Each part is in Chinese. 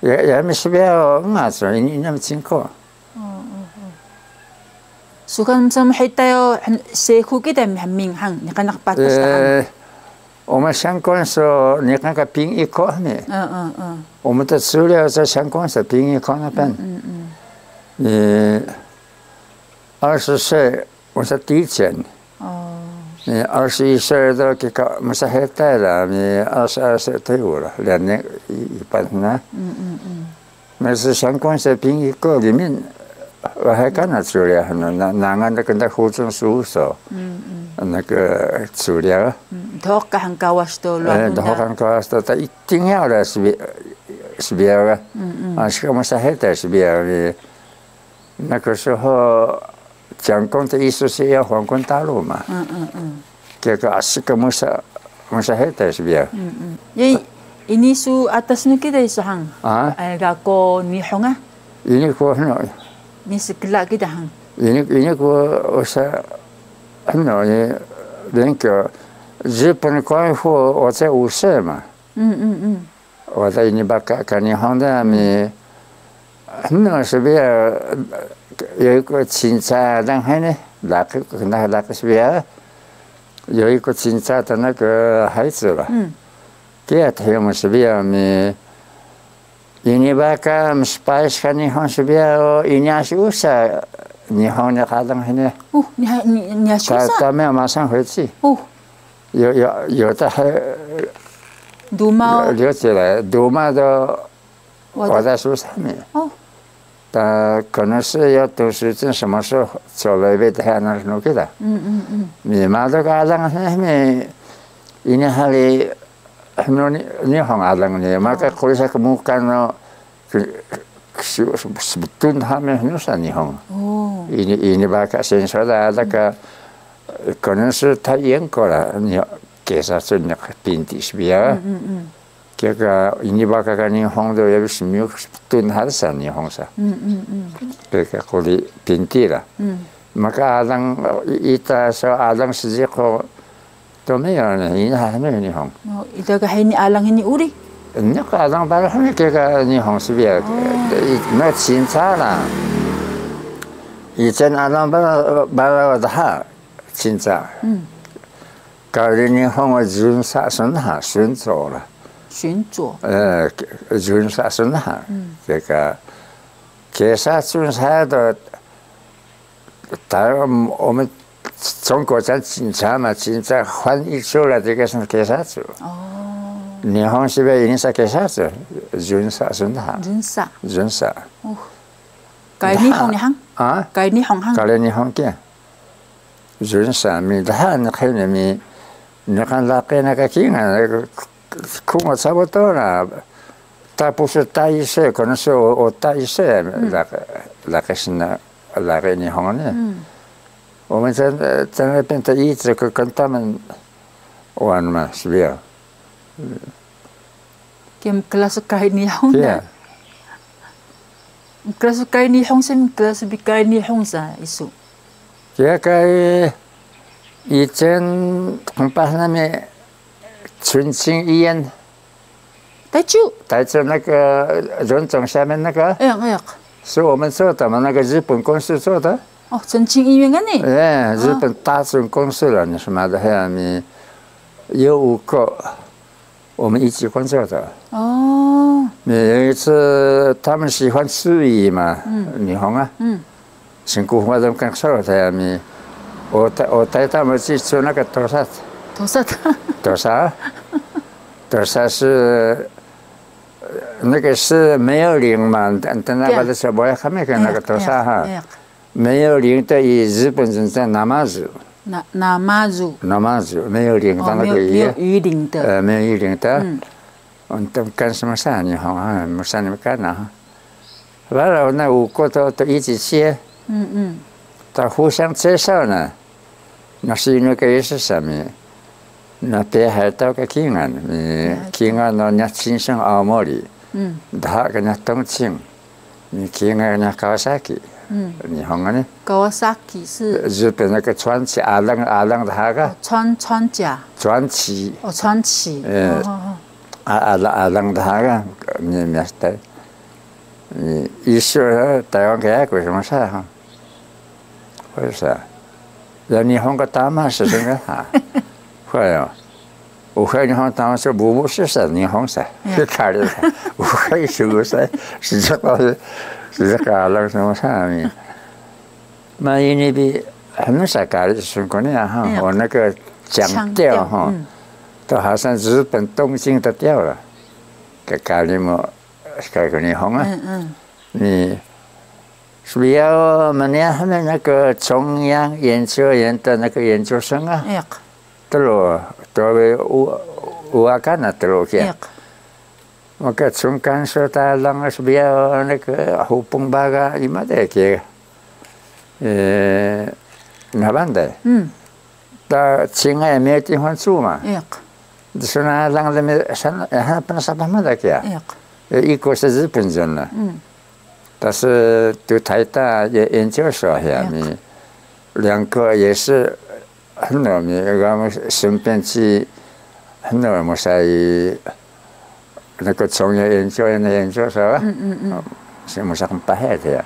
Yamisbea ngaso inam cinco. Sukan sampai tayo sehu kita minghang ni kanak patas tahan. Oma sangkon so ni kan ka ping iko ni. Oma ta sulia sa sangkon sa ping iko na pen. 20岁我是第一件。你21岁都给搞没啥黑带了，你22岁退伍了，2年一半呢。那是相关是评一个里面，我还干了治疗呢，南岸的跟他护政事务所，那个治疗。Dohakan kawas to luar. Dohakan kawas to, tak tinggal lah sebiar啊，是我们是黑带sebiar你，那个时候。 讲公的意思是要反攻大陆嘛？这个是个musa heta sebiar. Ini su atas nu kita isahang. Aga ko nihong ah. Ini ko ano? Ni sekela kita hang. Ini ko usa ano ni denke 日本光复我在5岁嘛。我在ini baka kan nihong da mi ano sebiar 有一个警察，然后呢，那个是别，有一个警察的那个孩子了。第二天我们是别me，ini bakal spice kan日本是别，ini susah，日本的可能呢。哦，你susah。他没有马上回去。哦。有的还。读猫。留起来，读猫都我在书上面。哦。 可能是要读书证什么时候走了一辈子还能弄给他。你妈这个阿郎他们，因为哈里很多你行阿郎呢，嘛个可以说木干了，是sebetulnya他们很少你行。ini bakal sensor的那个，可能是太严格了，你给他做那个评定是比较。그러니까 이니바카가 일본도 열심히 돈 하자 일본사. 그러니까 거기 빈티라. maka alang itaso alang sijiko tomeyon inahamen nihon. Itaga hini alang hini uri. Naka alang para hami kega nihon sibiya. No 진짜라. 이젠 alang para daha 진짜. 가을 일본어 준사선하 순조라. 巡佐。준사선하. 그러니까警察巡查的，我们中国在警察嘛，警察翻译出来这个是警察。哦。日本是不是也是警察？巡查。巡查。哦。该日本行？啊？该日本行？该日本嘅。巡查咪，但係佢哋咪，你看那個那個警啊，那個空差不多啦。 他不是大一岁，可能是我大一岁，那个是那个日本呢。我们在那边的一直跟他们玩嘛，是不是？kelas kaya Nihong na. Kelas kaya Nihong sa kelas kaya Nihong sa isu. Kaya kaya以前恐怕那边纯情医院。 台州那个荣总下面那个，是我们做的嘛？那个日本公司做的。哦，澄清医院啊你？日本大众公司了，你什么的下面有5个，我们一起工作的。哦。有一次他们喜欢吃鱼嘛，日本啊。辛苦活动跟说下面，我带他们去吃那个多沙。多沙是。 那个是没有零嘛，但那个的时候我也还没跟那个多少哈，没有零的日本人在那马祖，没有零的那个没有鱼鳞的，没有鱼鳞的，都干什么事你好啊，没啥你们干呐，完了那5个都一起去，他互相介绍呢，那是因为个是什么？ 那北海道个金安，金安の那新生青森，他个那东京，金安那川崎，日本个呢？川崎是日本那个川崎阿郎他个川甲，川崎，川崎，阿郎他个你明白？一说台湾给过什么事哈？或者是，要日本个大妈是什么哈？会哟，我看日本大妈是不是日本噻？是看的噻，我看是不是这个是这个那什么啥咪？嘛，因为比很少搞的是过年哈，我那个讲调哈，都好像日本东京的调了，给搞的么？搞个日本啊，你。是不是要我们那个中央研究院的那个研究生啊？都为我干了都去。我个中间说他啷是不是要那个胡鹏巴个伊嘛的去？那办的？到青海没地方住嘛？所以那啷没还不能上班嘛的去？一个是日本人了。但是读台大研究所下面，两个也是很多名，我们身边去很多么在那个中央研究院的研究所，是么上巴海的。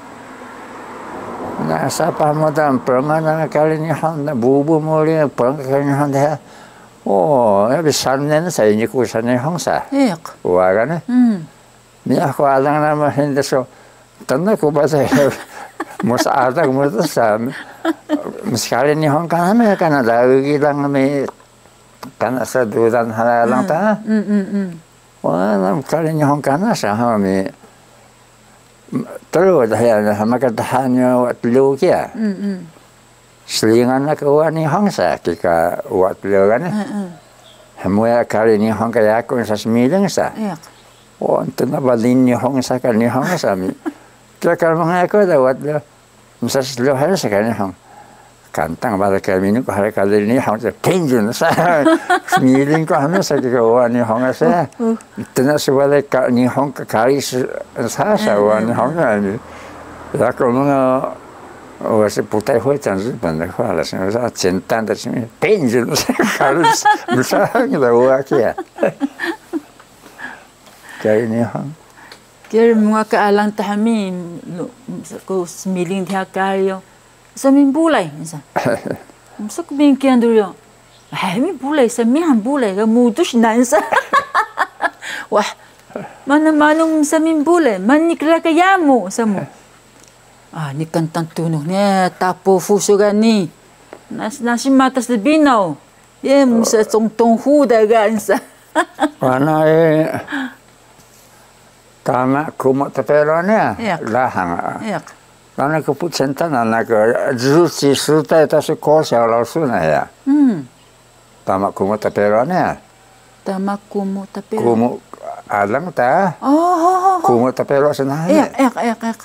那啥巴么的，不嘛那搞的你好，那不么的，不搞你好的，哦，要比3年才你过3年好噻，我个呢，你要话让他们很的说。Tanah ko ba sa mo sa atak mo sa sekali ni hong kana me kana lagi lang me kana sa dudan hala lang ta wah nam kali ni hong kana sa ha me terus dah ya hamakat hanya wat lu kia selingan nak wa ni hong sa kika wat lu kan hamua kali ni hong kaya ko sa smiling sa oh tena balin ni hong sa kan ni hong sa mi kalau mengaku dah buat lo, misalnya lo harus sekarang hang, kantang pada kami ni hari kali ni hang terpenjun saya, semiling ko hanya saya kau ni hang saya, tena sebagai ni hang kali saya ni hang ni, ya kalau mengaku 我是不太会讲日本的话了，所以说简单的什么penjun kali misalnya dah buat kia, kali ni hang. Kira mga kaalang tahami ko smiling tiha kayo sa min bulay sa so ko bingkian dulu ay min bulay sa mihan bulay ga mutus nansa wah mana manong sa min bulay manikla kayamu sa mo ni kantang tunog niya tapo fuso gani nasi matas de binaw ye musa tong hu daga sa ana Tama kumot tapelonnya lahang. Karena keputusan那个日记时代他是国小老师呢呀。Tama kumot tapelonnya. Tama kumot tapelon. Kumot alang ta. Kumot tapelon senahnya.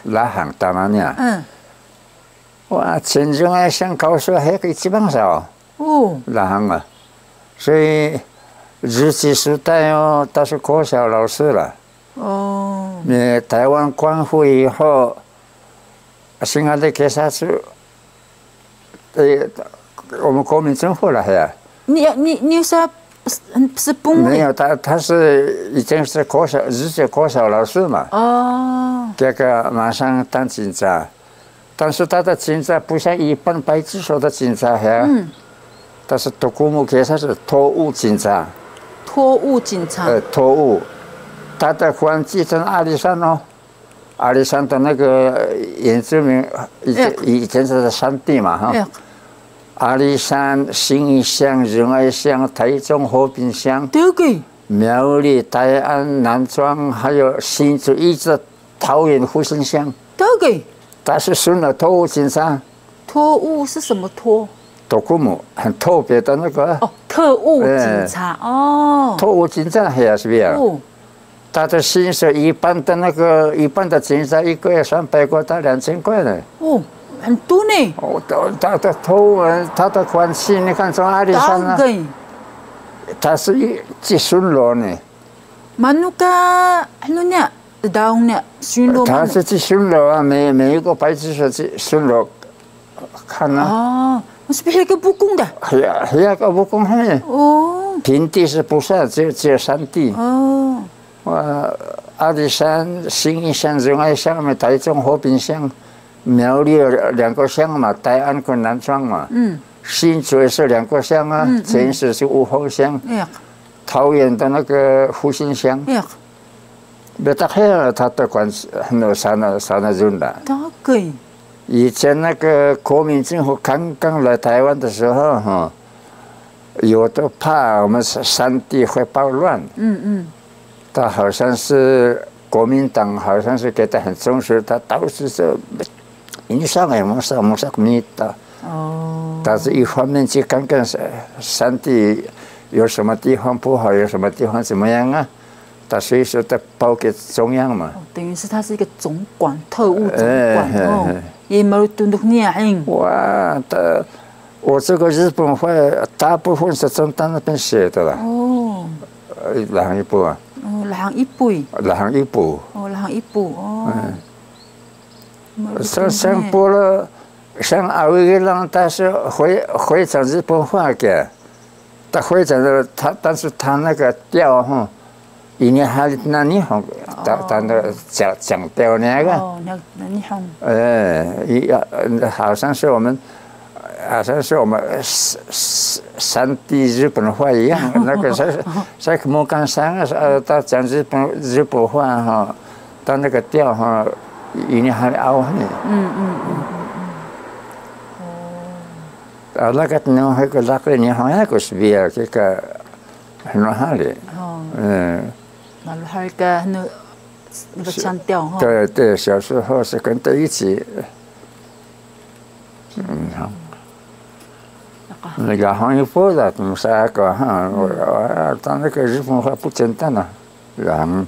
Lahang tamanya. Wah, 真正爱想告诉还个一番少。lahang啊，所以日记时代哦，他是国小老师了。台湾光复以后，新安的警察局，我们国民政府了呀。你是不没有，他是已经是日籍国小老师嘛。这个马上当警察，但是他的警察不像一般派出所的警察呀。他是独孤木警察是特务警察。特务警察。特务。他的官继承阿里山哦，阿里山的那个原住民以前是山地嘛哈，阿里山、信义乡、仁爱乡、台中和平乡，苗栗、台安、南庄，还有新竹一直桃园复兴乡，他是孙了特务警察。特务是什么特？独孤木很特别的那个。特务警察特务警察也是不是？他的薪水一般的警察1个月300块到2000块呢。很多呢。他的头文，他的关系，你看从阿里山啊，他是去巡逻呢。Mano ka ano niya daong niya巡逻？他是去巡逻啊，每一个派出所去巡逻看啊。是别个不公的。别个不公呢。平地是不算，只有山地。阿里山、新义乡、仁爱乡嘛，台中和平乡、苗栗有2个乡嘛，台安跟南庄嘛。新竹也是2个乡啊，前世是五峰乡。桃园的那个复兴乡。别大黑他都管很啥那人的。对。以前那个国民政府刚来台湾的时候哈，有的怕我们山地会暴乱。他好像是国民党，好像是给他很重视，他倒是说，你上来没啥米的。但是一方面去看看山地有什么地方不好，有什么地方怎么样啊？他随时都报给中央嘛。等于是他是一个总管，特务总管也没有懂得念。哇，我这个日本话大部分是从他那边写的了。哪行一部啊？哪行一部？哪行一部？哪行一部？像播了，像阿伟让他是会讲日本话的，他会讲的但是他那个调哈，一年还那日本，他那讲调那个。那日本。好像是我们山地日本话一样，那个在木杆山他讲日本话哈，他那个调哈，一年还凹呢。那个那个那个你好像个是比较这个很好的。那还有个那个腔调哈。对，小时候是跟他一起。那个行业不的，怎么啥个哈？他那个日本话不简单啊，然后。